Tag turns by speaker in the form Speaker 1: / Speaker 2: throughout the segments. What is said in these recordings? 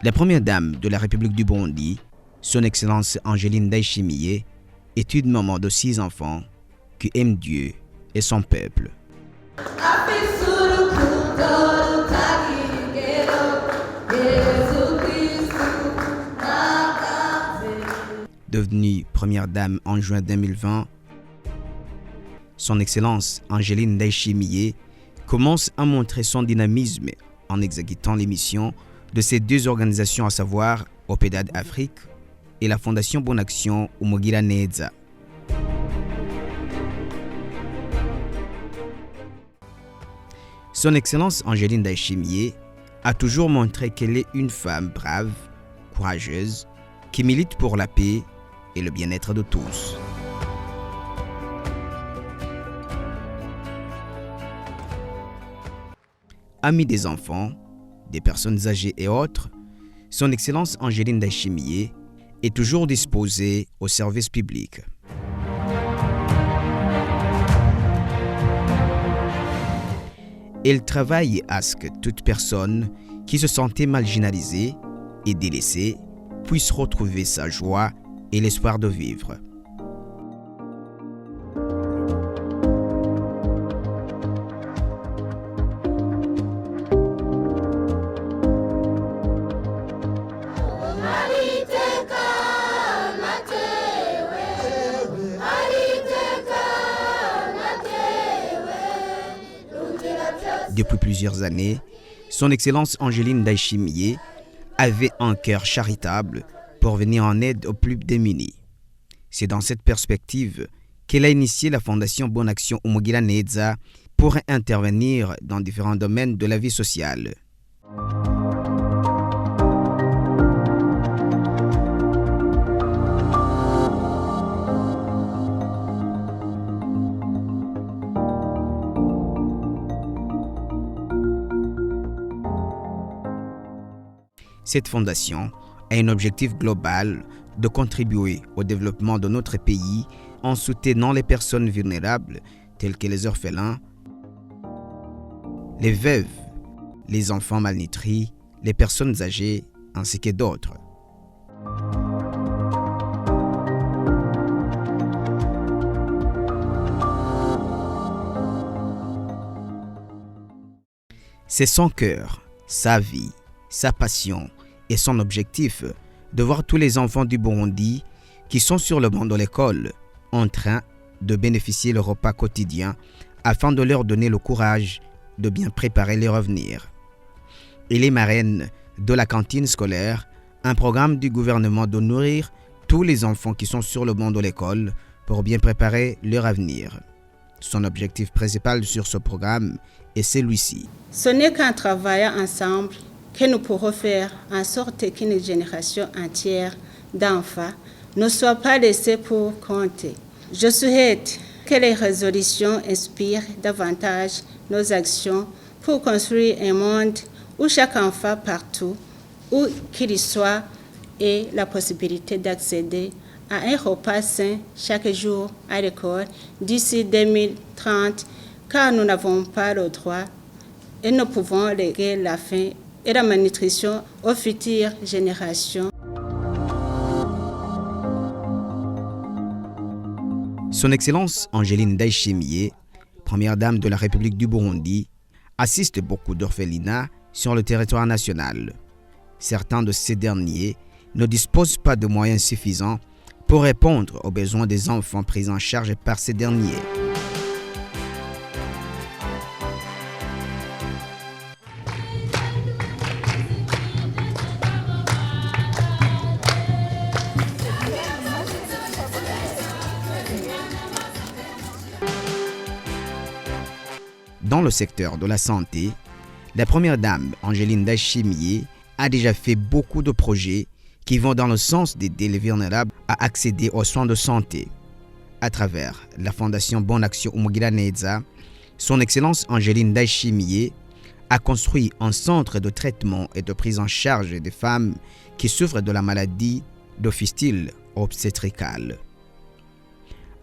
Speaker 1: La première dame de la République du Burundi, son Excellence Angeline Ndayishimiye, est une maman de 6 enfants qui aime Dieu et son peuple. Devenue première dame en juin 2020, son Excellence Angeline Ndayishimiye commence à montrer son dynamisme en exécutant les missions de ces 2 organisations, à savoir OPEDAD Afrique et la Fondation Bonne Action Umugiraneza. Son Excellence Angeline Ndayishimiye a toujours montré qu'elle est une femme brave, courageuse, qui milite pour la paix et le bien-être de tous. Amie des enfants, des personnes âgées et autres, son Excellence Angeline Ndayishimiye est toujours disposée au service public. Elle travaille à ce que toute personne qui se sentait marginalisée et délaissée puisse retrouver sa joie et l'espoir de vivre. Depuis plusieurs années, son Excellence Angeline Ndayishimiye avait un cœur charitable pour venir en aide aux plus démunis. C'est dans cette perspective qu'elle a initié la Fondation Bonne Action Umugiraneza pour intervenir dans différents domaines de la vie sociale. Cette fondation a un objectif global de contribuer au développement de notre pays en soutenant les personnes vulnérables telles que les orphelins, les veuves, les enfants malnutris, les personnes âgées ainsi que d'autres. C'est son cœur, sa vie, sa passion et son objectif de voir tous les enfants du Burundi qui sont sur le banc de l'école en train de bénéficier leur repas quotidien afin de leur donner le courage de bien préparer leur avenir. Elle est marraine de la cantine scolaire, un programme du gouvernement de nourrir tous les enfants qui sont sur le banc de l'école pour bien préparer leur avenir. Son objectif principal sur ce programme est celui-ci.
Speaker 2: Ce n'est qu'en travaillant ensemble que nous pourrons faire en sorte qu'une génération entière d'enfants ne soit pas laissée pour compter. Je souhaite que les résolutions inspirent davantage nos actions pour construire un monde où chaque enfant, partout où qu'il soit, ait la possibilité d'accéder à un repas sain chaque jour à l'école d'ici 2030, car nous n'avons pas le droit et nous pouvons léguer la faim et la malnutrition aux futures générations.
Speaker 1: Son Excellence Angeline Ndayishimiye, première dame de la République du Burundi, assiste beaucoup d'orphelinats sur le territoire national. Certains de ces derniers ne disposent pas de moyens suffisants pour répondre aux besoins des enfants pris en charge par ces derniers. Dans le secteur de la santé, la première dame, Angeline Ndayishimiye, a déjà fait beaucoup de projets qui vont dans le sens d'aider les vulnérables à accéder aux soins de santé. À travers la Fondation Bonne Action Umugiraneza, son Excellence Angeline Ndayishimiye a construit un centre de traitement et de prise en charge des femmes qui souffrent de la maladie de fistule obstétricale.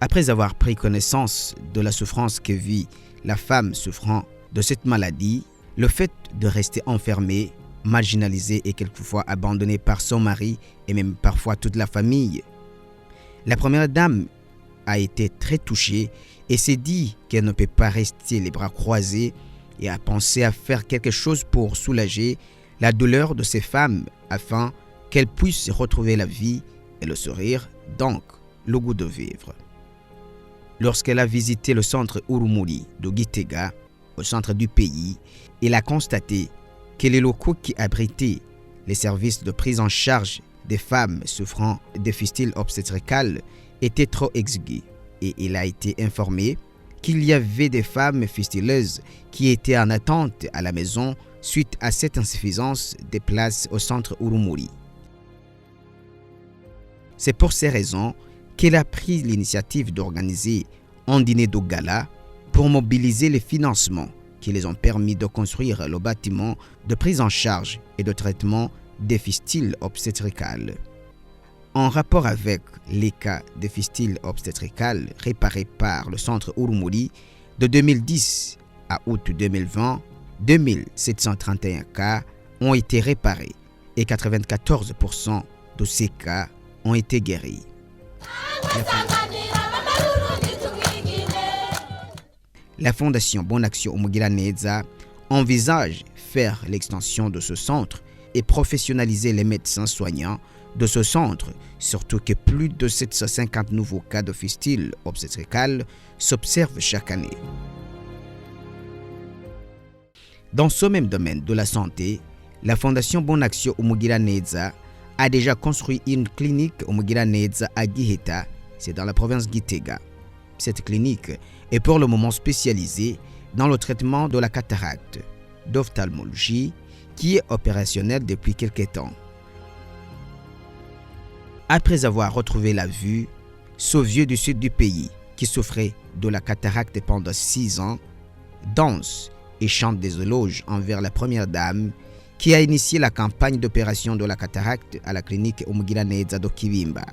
Speaker 1: Après avoir pris connaissance de la souffrance que vit la femme souffrant de cette maladie, le fait de rester enfermée marginalisée et quelquefois abandonnée par son mari et même parfois toute la famille. La première dame a été très touchée et s'est dit qu'elle ne peut pas rester les bras croisés et a pensé à faire quelque chose pour soulager la douleur de ces femmes afin qu'elles puissent retrouver la vie et le sourire, donc le goût de vivre. Lorsqu'elle a visité le centre Urumuri de Gitega, au centre du pays, elle a constaté que les locaux qui abritaient les services de prise en charge des femmes souffrant de fistules obstétricales étaient trop exigus et il a été informé qu'il y avait des femmes fistuleuses qui étaient en attente à la maison suite à cette insuffisance des places au centre Urumuri. C'est pour ces raisons qu'elle a pris l'initiative d'organiser un dîner de gala pour mobiliser les financements qui les ont permis de construire le bâtiment de prise en charge et de traitement des fistules obstétricales. En rapport avec les cas de fistules obstétricales réparés par le centre Urumuri, de 2010 à août 2020, 2731 cas ont été réparés et 94% de ces cas ont été guéris. La Fondation Bonne Action Umugiraneza envisage faire l'extension de ce centre et professionnaliser les médecins soignants de ce centre, surtout que plus de 750 nouveaux cas de fistules obstétricales s'observent chaque année. Dans ce même domaine de la santé, la Fondation Bonne Action Umugiraneza a déjà construit une clinique Umugiraneza à Giheta, c'est dans la province Gitega. Cette clinique est pour le moment spécialisée dans le traitement de la cataracte, d'ophtalmologie, qui est opérationnelle depuis quelques temps. Après avoir retrouvé la vue, ce vieux du sud du pays, qui souffrait de la cataracte pendant 6 ans, danse et chante des éloges envers la première dame qui a initié la campagne d'opération de la cataracte à la clinique Umugiraneza de Kibimba.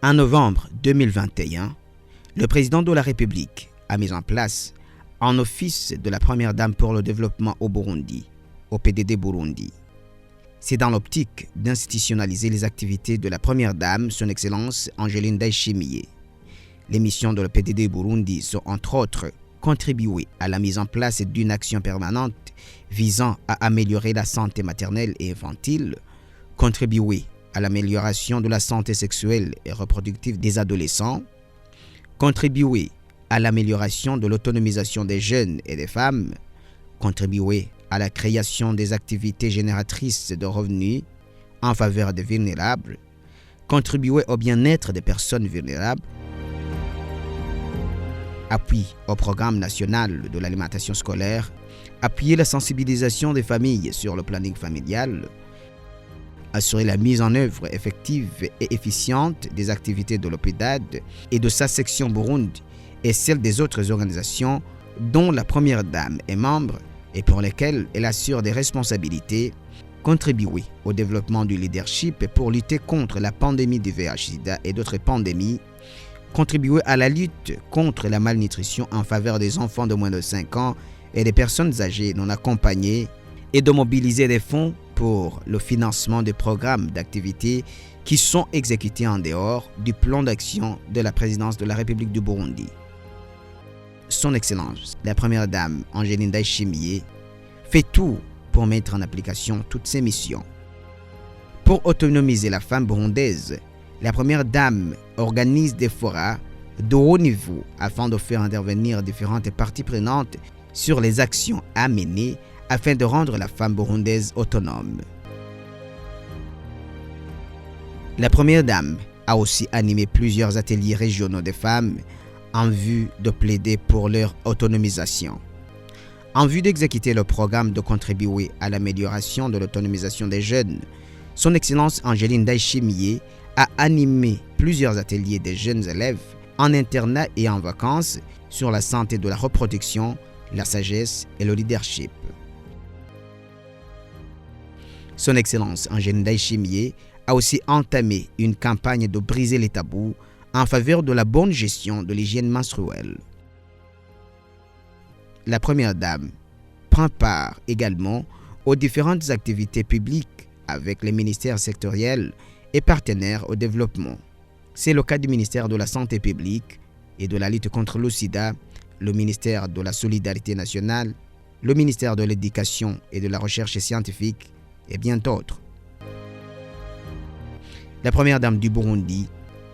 Speaker 1: En novembre 2021, le président de la République a mis en place un office de la première dame pour le développement au Burundi, au PDD Burundi. C'est dans l'optique d'institutionnaliser les activités de la première dame, son Excellence Angeline Ndayishimiye. Les missions de le PDD Burundi sont entre autres contribuer à la mise en place d'une action permanente visant à améliorer la santé maternelle et infantile, contribuer à l'amélioration de la santé sexuelle et reproductive des adolescents, contribuer à l'amélioration de l'autonomisation des jeunes et des femmes, contribuer à la création des activités génératrices de revenus en faveur des vulnérables, contribuer au bien-être des personnes vulnérables, appui au programme national de l'alimentation scolaire, appuyer la sensibilisation des familles sur le planning familial, assurer la mise en œuvre effective et efficiente des activités de l'OPEDAD et de sa section Burundi et celle des autres organisations dont la première dame est membre et pour lesquelles elle assure des responsabilités, contribuer au développement du leadership pour lutter contre la pandémie du VIH/SIDA et d'autres pandémies, contribuer à la lutte contre la malnutrition en faveur des enfants de moins de 5 ans et des personnes âgées non accompagnées et de mobiliser des fonds pour le financement des programmes d'activités qui sont exécutés en dehors du plan d'action de la présidence de la République du Burundi. Son Excellence, la première dame Angeline Ndayishimiye, fait tout pour mettre en application toutes ses missions. Pour autonomiser la femme burundaise, la première dame organise des forats de haut niveau afin de faire intervenir différentes parties prenantes sur les actions à mener afin de rendre la femme burundaise autonome. La première dame a aussi animé plusieurs ateliers régionaux des femmes en vue de plaider pour leur autonomisation. En vue d'exécuter le programme de contribuer à l'amélioration de l'autonomisation des jeunes, Son Excellence Angeline Ndayishimiye a animé plusieurs ateliers des jeunes élèves en internat et en vacances sur la santé de la reproduction, la sagesse et le leadership. Son Excellence Angeline Ndayishimiye a aussi entamé une campagne de briser les tabous en faveur de la bonne gestion de l'hygiène menstruelle. La Première Dame prend part également aux différentes activités publiques avec les ministères sectoriels et partenaires au développement. C'est le cas du ministère de la Santé publique et de la lutte contre le sida, le ministère de la Solidarité nationale, le ministère de l'Éducation et de la Recherche scientifique et bien d'autres. La Première Dame du Burundi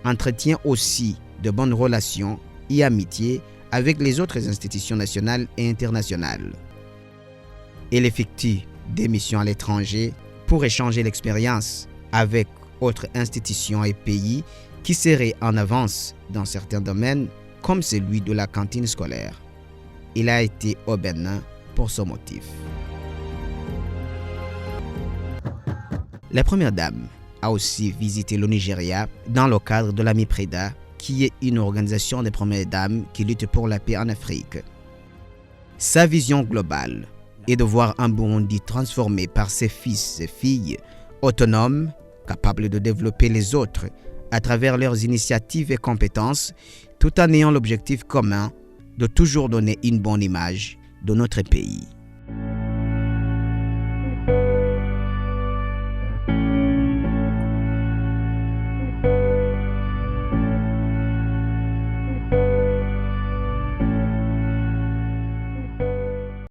Speaker 1: entretient aussi de bonnes relations et amitiés avec les autres institutions nationales et internationales. Elle effectue des missions à l'étranger pour échanger l'expérience avec autres institutions et pays qui seraient en avance dans certains domaines, comme celui de la cantine scolaire. Il a été au Bénin pour ce motif. La Première Dame a aussi visité le Nigeria dans le cadre de l'AMIPREDA, qui est une organisation des Premières Dames qui lutte pour la paix en Afrique. Sa vision globale est de voir un Burundi transformé par ses fils et filles, autonomes, capables de développer les autres à travers leurs initiatives et compétences, tout en ayant l'objectif commun de toujours donner une bonne image de notre pays.